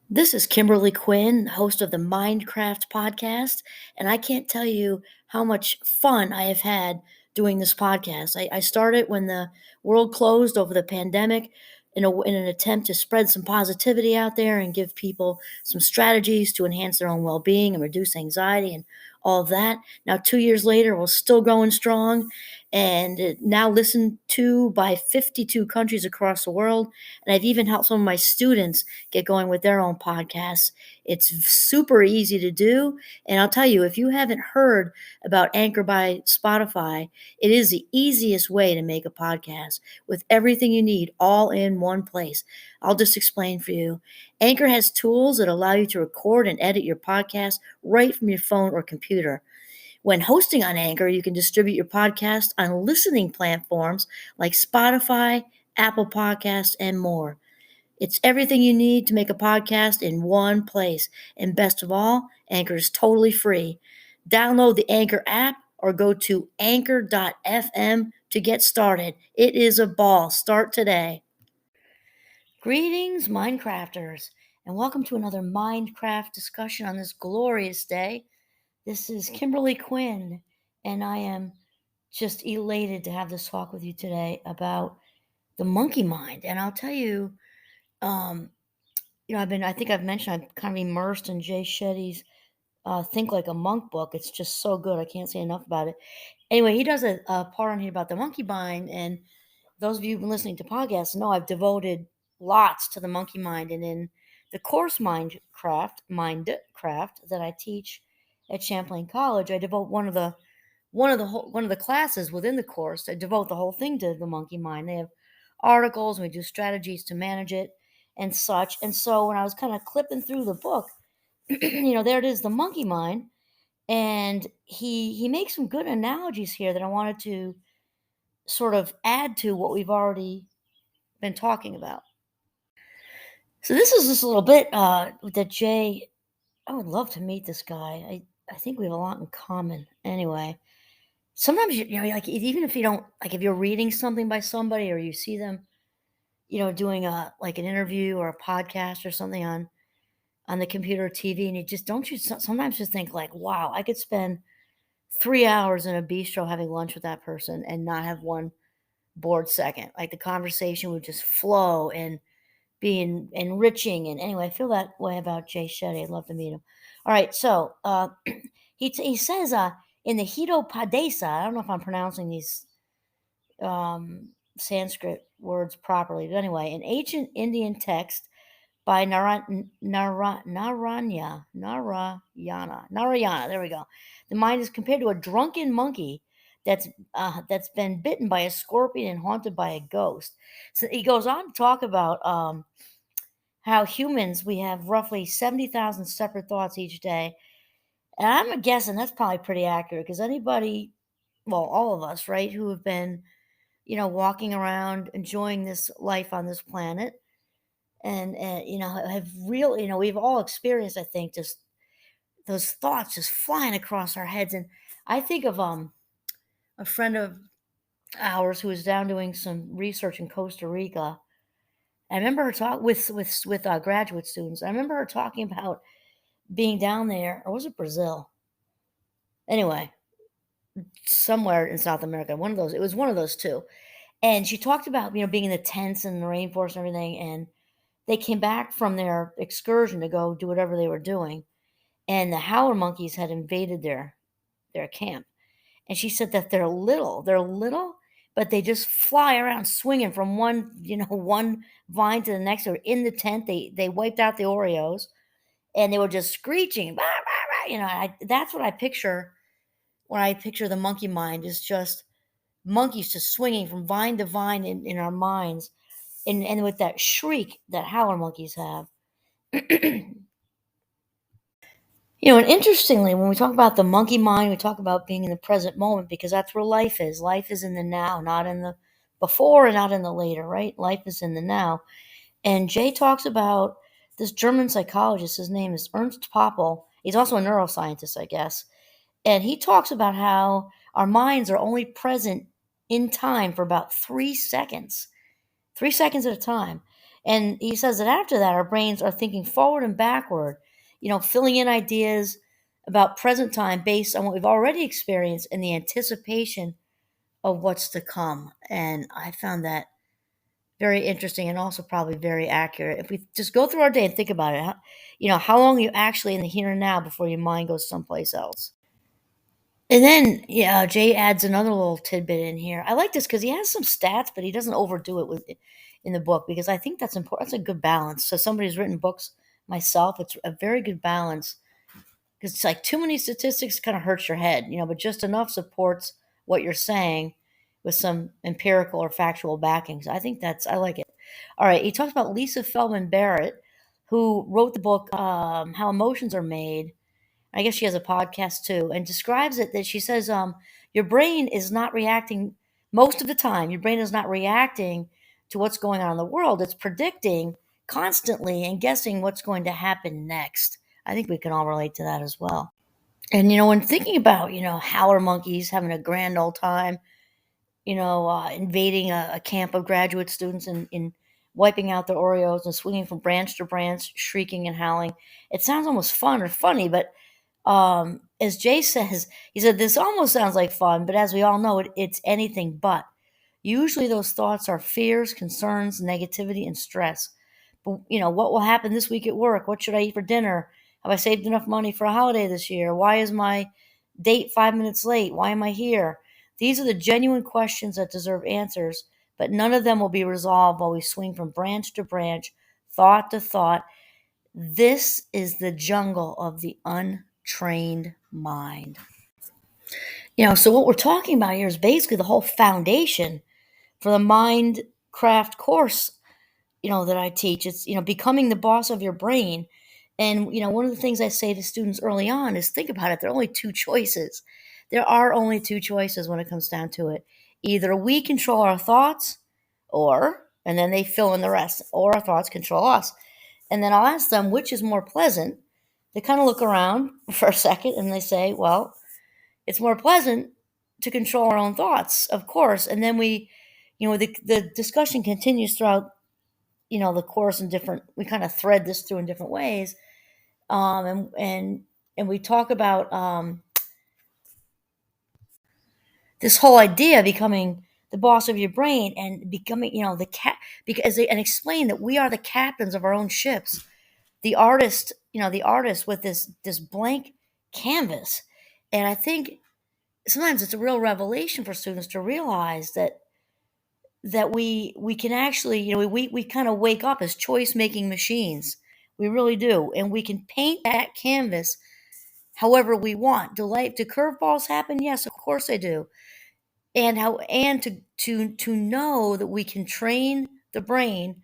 This is Kimberly Quinn, host of the Mindcraft podcast, and I can't tell you how much fun I have had doing this podcast. I started when the world closed over the pandemic in an attempt to spread some positivity out there and give people some strategies to enhance their own well being and reduce anxiety and all of that. Now, 2 years later, we're still going strong and now listened to by 52 countries across the world. And I've even helped some of my students get going with their own podcasts. It's super easy to do. And I'll tell you, if you haven't heard about Anchor by Spotify, it is the easiest way to make a podcast with everything you need all in one place. I'll just explain for you. Anchor has tools that allow you to record and edit your podcast right from your phone or computer. When hosting on Anchor, you can distribute your podcast on listening platforms like Spotify, Apple Podcasts, and more. It's everything you need to make a podcast in one place. And best of all, Anchor is totally free. Download the Anchor app or go to anchor.fm to get started. It is a ball. Start today. Greetings, Minecrafters, and welcome to another Minecraft discussion on this glorious day. This is Kimberly Quinn, and I am just elated to have this talk with you today about the monkey mind. And I'll tell you, um, I think I've mentioned I'm kind of immersed in Jay Shetty's Think Like a Monk book. It's just so good. I can't say enough about it. Anyway, he does a part on here about the monkey mind. And those of you who've been listening to podcasts know I've devoted lots to the monkey mind. And in the course Mindcraft that I teach at Champlain College, I devote one of the classes within the course. I devote the whole thing to the monkey mind. They have articles, and we do strategies to manage it and such. And so when I was kind of clipping through the book, there it is, the monkey mind, and he makes some good analogies here that I wanted to sort of add to what we've already been talking about. So this is just a little bit that Jay. I would love to meet this guy. I think we have a lot in common. Anyway, sometimes like even if you don't like if you're reading something by somebody or you see them, doing a like an interview or a podcast or something on the computer or TV, and you just don't you sometimes just think like, wow, I could spend 3 hours in a bistro having lunch with that person and not have one bored second. Like the conversation would just flow and be enriching. And anyway, I feel that way about Jay Shetty. I'd love to meet him. All right, so he says in the Hito Padesa, I don't know if I'm pronouncing these Sanskrit words properly, but anyway, an ancient Indian text by Narayana. There we go. The mind is compared to a drunken monkey that's been bitten by a scorpion and haunted by a ghost. So he goes on to talk about how humans we have roughly 70,000 separate thoughts each day, and I'm guessing that's probably pretty accurate because anybody, well, all of us, right, who have been walking around enjoying this life on this planet and have real we've all experienced, I think, just those thoughts just flying across our heads. And I think of a friend of ours who was down doing some research in Costa Rica. I remember her talk with graduate students. I remember her talking about being down there, or was it Brazil? Anyway, somewhere in South America, one of those. It was one of those two. And she talked about being in the tents and the rainforest and everything. And they came back from their excursion to go do whatever they were doing, and the howler monkeys had invaded their camp. And she said that they're little, but they just fly around swinging from one vine to the next. Or in the tent, they wiped out the Oreos, and they were just screeching. "Bah, bah, bah," that's what I picture when I picture the monkey mind, is just monkeys just swinging from vine to vine in our minds, and with that shriek that howler monkeys have. And interestingly, when we talk about the monkey mind, we talk about being in the present moment because that's where life is. Life is in the now, not in the before and not in the later, right? Life is in the now. And Jay talks about this German psychologist. His name is Ernst Poppel. He's also a neuroscientist, I guess. And he talks about how our minds are only present in time for about 3 seconds at a time. And he says that after that, our brains are thinking forward and backward, filling in ideas about present time based on what we've already experienced and the anticipation of what's to come. And I found that very interesting and also probably very accurate. If we just go through our day and think about it, how long are you actually in the here and now before your mind goes someplace else? And then, yeah, Jay adds another little tidbit in here. I like this because he has some stats, but he doesn't overdo it in the book because I think that's important. That's a good balance. So somebody who's written books, myself, it's a very good balance because it's like too many statistics kind of hurts your head, but just enough supports what you're saying with some empirical or factual backing. So I like it. All right, he talks about Lisa Feldman Barrett, who wrote the book How Emotions Are Made. I guess she has a podcast too, and describes it that she says, your brain is not reacting most of the time. Your brain is not reacting to what's going on in the world. It's predicting constantly and guessing what's going to happen next. I think we can all relate to that as well. And, when thinking about, howler monkeys having a grand old time, invading a camp of graduate students and wiping out their Oreos and swinging from branch to branch, shrieking and howling. It sounds almost fun or funny, but as Jay says, he said, this almost sounds like fun, but as we all know, it's anything but. Usually those thoughts are fears, concerns, negativity, and stress. But, what will happen this week at work? What should I eat for dinner? Have I saved enough money for a holiday this year? Why is my date 5 minutes late? Why am I here? These are the genuine questions that deserve answers, but none of them will be resolved while we swing from branch to branch, thought to thought. This is the jungle of the untrained mind. So what we're talking about here is basically the whole foundation for the mind craft course, that I teach. It's, becoming the boss of your brain. And, one of the things I say to students early on is think about it. There are only two choices. There are only two choices when it comes down to it. Either we control our thoughts and then they fill in the rest, or our thoughts control us. And then I'll ask them which is more pleasant. They kind of look around for a second and they say, well, it's more pleasant to control our own thoughts, of course. And then the discussion continues throughout, the course in we kind of thread this through in different ways. And we talk about this whole idea of becoming the boss of your brain and becoming, the cat, and explain that we are the captains of our own ships. The artist with this blank canvas. And I think sometimes it's a real revelation for students to realize that we can actually, we kind of wake up as choice making machines. We really do. And we can paint that canvas however we want. Do curveballs happen? Yes, of course they do. And to know that we can train the brain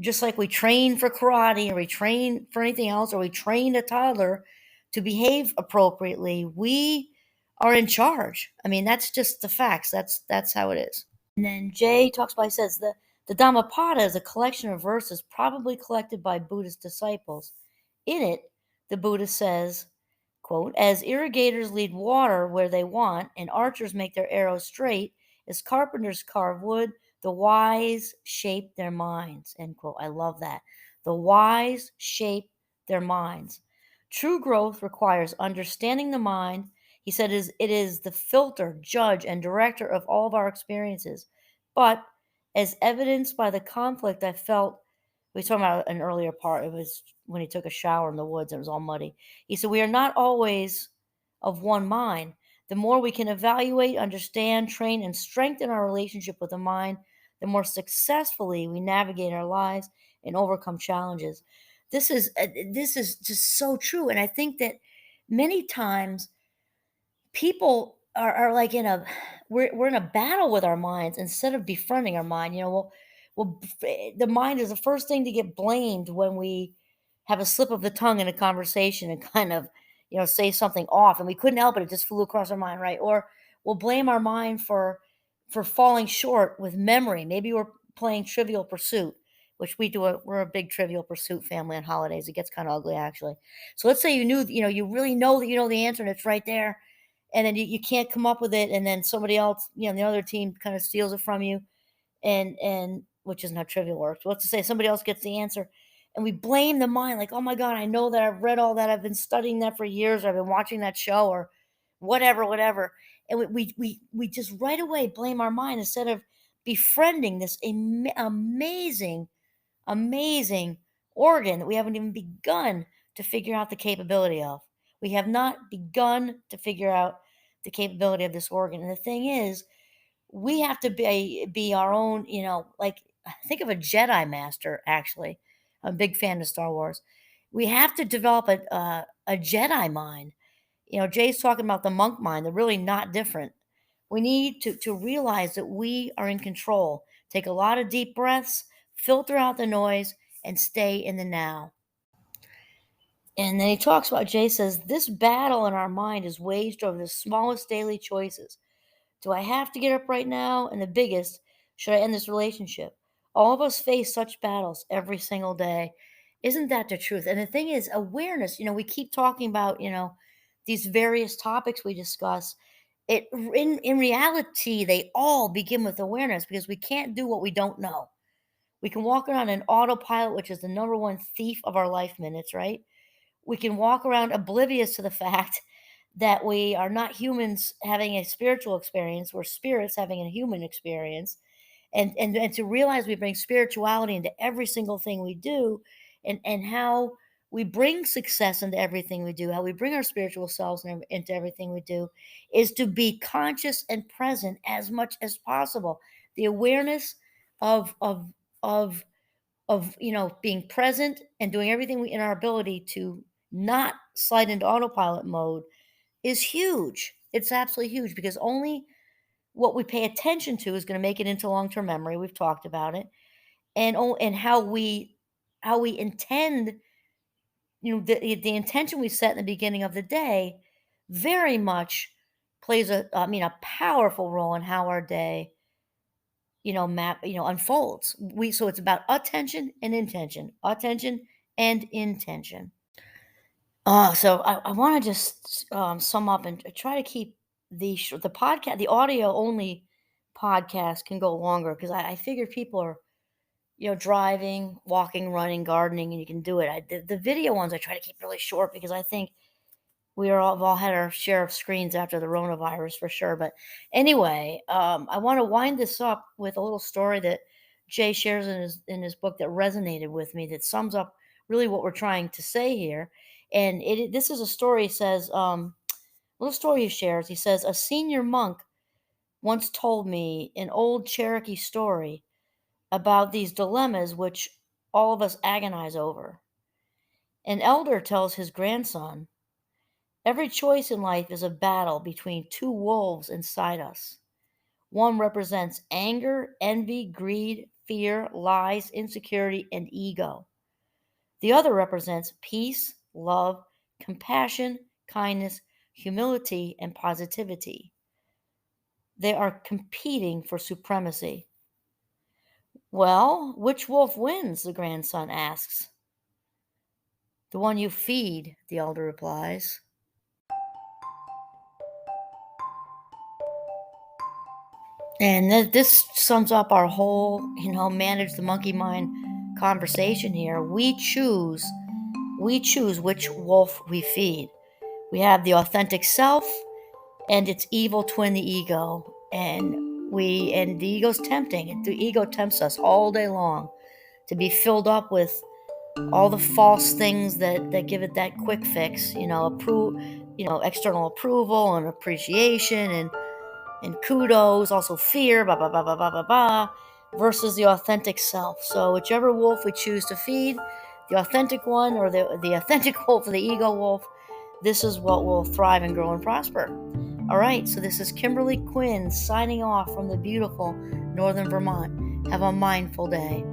just like we train for karate or we train for anything else or we train a toddler to behave appropriately. We are in charge. I mean, that's just the facts. That's how it is. And then Jay talks about, he says, the Dhammapada is a collection of verses probably collected by Buddhist disciples. In it, the Buddha says, quote, as irrigators lead water where they want, and archers make their arrows straight, as carpenters carve wood, the wise shape their minds, end quote. I love that. The wise shape their minds. True growth requires understanding the mind. He said it is the filter, judge, and director of all of our experiences. But as evidenced by the conflict I felt, we talked about an earlier part, it was when he took a shower in the woods and it was all muddy. He said, we are not always of one mind. The more we can evaluate, understand, train, and strengthen our relationship with the mind, the more successfully we navigate our lives and overcome challenges. This is just so true. And I think that many times people are like we're in a battle with our minds instead of befriending our mind. The mind is the first thing to get blamed when we have a slip of the tongue in a conversation and kind of say something off and we couldn't help it just flew across our mind, right? Or we'll blame our mind for falling short with memory. Maybe we're playing Trivial Pursuit, which we're a big Trivial Pursuit family on holidays. It gets kind of ugly actually. So let's say you really know that you know the answer and it's right there, and then you can't come up with it, and then somebody else, the other team kind of steals it from you, and which isn't how trivial works. Let's just say somebody else gets the answer, and we blame the mind, like, oh my God, I know that, I've read all that, I've been studying that for years, or I've been watching that show, or whatever. And we just right away blame our mind instead of befriending this amazing, amazing organ that we haven't even begun to figure out the capability of. We have not begun to figure out the capability of this organ. And the thing is, we have to be our own, like, think of a Jedi master, actually. I'm a big fan of Star Wars. We have to develop a Jedi mind. Jay's talking about the monk mind. They're really not different. We need to realize that we are in control. Take a lot of deep breaths, filter out the noise, and stay in the now. And then he talks about, Jay says, this battle in our mind is waged over the smallest daily choices. Do I have to get up right now? And the biggest, should I end this relationship? All of us face such battles every single day. Isn't that the truth? And the thing is, awareness, we keep talking about, these various topics we discuss. In reality, they all begin with awareness, because we can't do what we don't know. We can walk around an autopilot, which is the number one thief of our life minutes, right? We can walk around oblivious to the fact that we are not humans having a spiritual experience, we're spirits having a human experience. And to realize we bring spirituality into every single thing we do, and how we bring success into everything we do, how we bring our spiritual selves into everything we do, is to be conscious and present as much as possible. The awareness of of of being present and doing everything in our ability to not slide into autopilot mode is huge. It's absolutely huge, because only what we pay attention to is going to make it into long-term memory. We've talked about it. And how we intend, the intention we set in the beginning of the day very much plays a powerful role in how our day, unfolds. So it's about attention and intention, attention and intention. So I want to just sum up and try to keep the podcast, the audio only podcast, can go longer, because I figure people are, driving, walking, running, gardening, and you can do it. The video ones I try to keep really short, because I think have all had our share of screens after the coronavirus, for sure. But anyway, I want to wind this up with a little story that Jay shares in his book that resonated with me, that sums up really what we're trying to say here. And this is a story. He says, little story he shares. He says, a senior monk once told me an old Cherokee story about these dilemmas which all of us agonize over. An elder tells his grandson, every choice in life is a battle between two wolves inside us. One represents anger, envy, greed, fear, lies, insecurity, and ego. The other represents peace, love, compassion, kindness, humility, and positivity. They are competing for supremacy. Well, which wolf wins? The grandson asks. The one you feed, the elder replies. And this sums up our whole, manage the monkey mind conversation here. We choose which wolf we feed. We have the authentic self and its evil twin, the ego. And the ego's tempting. The ego tempts us all day long to be filled up with all the false things that give it that quick fix, external approval and appreciation and kudos, also fear, blah, blah, blah, blah, blah, blah, blah, versus the authentic self. So whichever wolf we choose to feed, the authentic one or the authentic wolf or the ego wolf, this is what will thrive and grow and prosper. All right, so this is Kimberly Quinn signing off from the beautiful Northern Vermont. Have a mindful day.